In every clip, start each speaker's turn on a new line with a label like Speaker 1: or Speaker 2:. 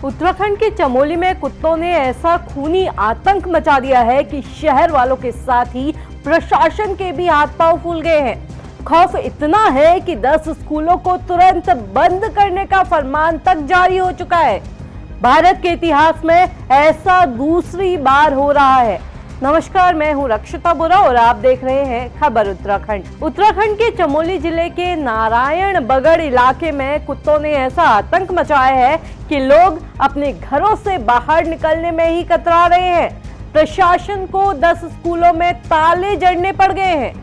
Speaker 1: उत्तराखंड के चमोली में कुत्तों ने ऐसा खूनी आतंक मचा दिया है कि शहर वालों के साथ ही प्रशासन के भी हाथ पांव फूल गए हैं। खौफ इतना है कि 10 स्कूलों को तुरंत बंद करने का फरमान तक जारी हो चुका है। भारत के इतिहास में ऐसा दूसरी बार हो रहा है। नमस्कार, मैं हूं रक्षिता बोरा और आप देख रहे हैं खबर उत्तराखंड। उत्तराखंड के चमोली जिले के नारायण बगड़ इलाके में कुत्तों ने ऐसा आतंक मचाया है कि लोग अपने घरों से बाहर निकलने में ही कतरा रहे हैं। प्रशासन को 10 स्कूलों में ताले जड़ने पड़ गए हैं।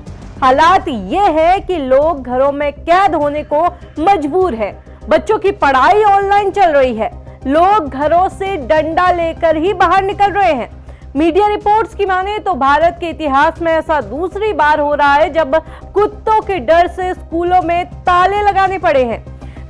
Speaker 1: हालात ये है कि लोग घरों में कैद होने को मजबूर है। बच्चों की पढ़ाई ऑनलाइन चल रही है। लोग घरों से डंडा लेकर ही बाहर निकल रहे हैं। मीडिया रिपोर्ट्स की माने तो भारत के इतिहास में ऐसा दूसरी बार हो रहा है जब कुत्तों के डर से स्कूलों में ताले लगाने पड़े हैं।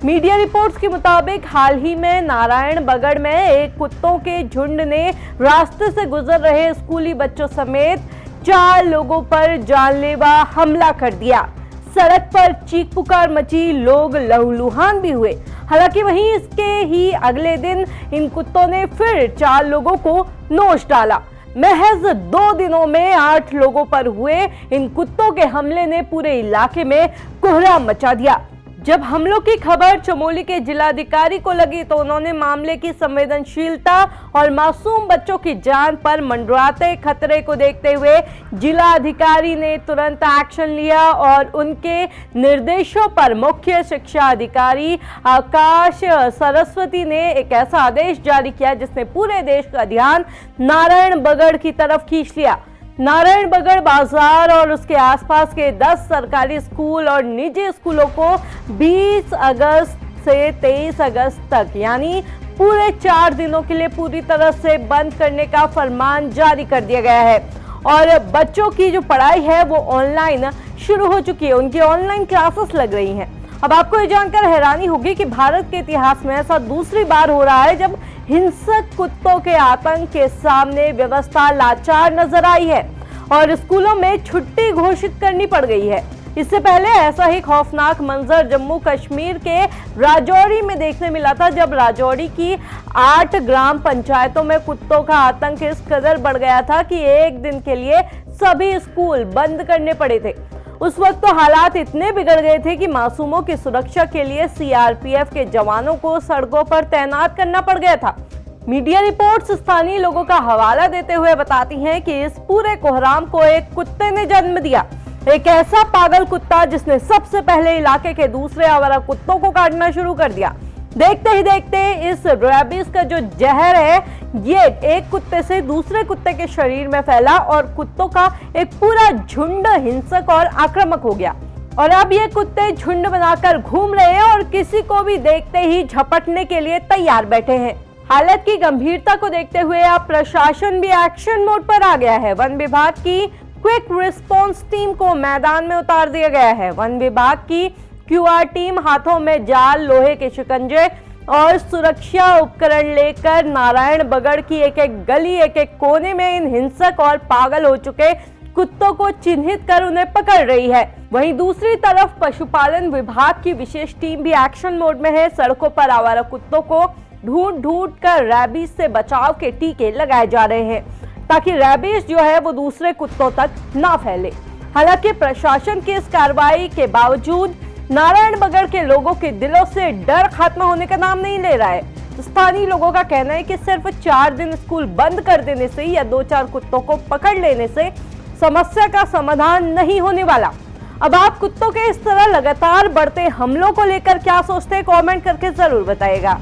Speaker 1: मीडिया रिपोर्ट्स के मुताबिक हाल ही में नारायण बगड़ में एक कुत्तों के झुंड ने रास्ते से गुजर रहे स्कूली बच्चों समेत 4 लोगों पर जानलेवा हमला कर दिया। सड़क पर चीख पुकार मची, लोग लहूलुहान भी हुए। हालांकि वहीं इसके ही अगले दिन इन कुत्तों ने फिर 4 लोगों को नोच डाला। महज 2 दिनों में 8 लोगों पर हुए इन कुत्तों के हमले ने पूरे इलाके में कोहराम मचा दिया। जब हमलों की खबर चमोली के जिलाधिकारी को लगी तो उन्होंने मामले की संवेदनशीलता और मासूम बच्चों की जान पर मंडराते खतरे को देखते हुए जिलाधिकारी ने तुरंत एक्शन लिया और उनके निर्देशों पर मुख्य शिक्षा अधिकारी आकाश सरस्वती ने एक ऐसा आदेश जारी किया जिसने पूरे देश का ध्यान नारायण बगड़ की तरफ खींच लिया। नारायण बगड़ बाजार और उसके आसपास के 10 सरकारी स्कूल और निजी स्कूलों को 20 अगस्त से 23 अगस्त तक यानी पूरे 4 दिनों के लिए पूरी तरह से बंद करने का फरमान जारी कर दिया गया है। और बच्चों की जो पढ़ाई है वो ऑनलाइन शुरू हो चुकी है। उनकी ऑनलाइन क्लासेस लग रही हैं। अब आपको ये जानकर हैरानी होगी कि भारत के इतिहास में ऐसा दूसरी बार हो रहा है जब हिंसक कुत्तों के आतंक के सामने व्यवस्था लाचार नजर आई है और स्कूलों में छुट्टी घोषित करनी पड़ गई है। इससे पहले ऐसा ही खौफनाक मंजर जम्मू कश्मीर के राजौरी में देखने मिला था जब राजौरी की 8 ग्राम पंचायतों में कुत्तों का आतंक इस कदर बढ़ गया था कि एक दिन के लिए सभी स्कूल बंद करने पड़े थे। उस वक्त तो हालात इतने बिगड़ गए थे कि मासूमों की सुरक्षा के लिए सीआरपीएफ के जवानों को सड़कों पर तैनात करना पड़ गया था। मीडिया रिपोर्ट्स स्थानीय लोगों का हवाला देते हुए बताती हैं कि इस पूरे कोहराम को एक कुत्ते ने जन्म दिया। एक ऐसा पागल कुत्ता जिसने सबसे पहले इलाके के दूसरे आवारा कुत्तों को काटना शुरू कर दिया। देखते ही देखते इस रैबिस का जो जहर है ये एक कुत्ते से दूसरे कुत्ते के शरीर में फैला और कुत्तों का एक पूरा झुंड हिंसक और आक्रामक हो गया। और अब ये कुत्ते झुंड बनाकर घूम रहे हैं और किसी को भी देखते ही झपटने के लिए तैयार बैठे हैं। हालत की गंभीरता को देखते हुए अब प्रशासन भी एक्शन मोड पर आ गया है। वन विभाग की क्विक रिस्पांस टीम को मैदान में उतार दिया गया है। वन विभाग की क्यूआर टीम हाथों में जाल, लोहे के शिकंजे और सुरक्षा उपकरण लेकर नारायण बगड़ की एक गली, एक कोने में इन हिंसक और पागल हो चुके कुत्तों को चिन्हित कर उन्हें पकड़ रही है। वहीं दूसरी तरफ पशुपालन विभाग की विशेष टीम भी एक्शन मोड में है। सड़कों पर आवारा कुत्तों को ढूंढ कर रैबिस से बचाव के टीके लगाए जा रहे हैं ताकि रैबिस जो है वो दूसरे कुत्तों तक ना फैले। हालांकि प्रशासन की इस कार्रवाई के बावजूद नारायण बगड़ के लोगों के दिलों से डर खत्म होने का नाम नहीं ले रहा है। स्थानीय लोगों का कहना है कि सिर्फ 4 दिन स्कूल बंद कर देने से या 2-4 कुत्तों को पकड़ लेने से समस्या का समाधान नहीं होने वाला। अब आप कुत्तों के इस तरह लगातार बढ़ते हमलों को लेकर क्या सोचते हैं, कमेंट करके जरूर बताइएगा।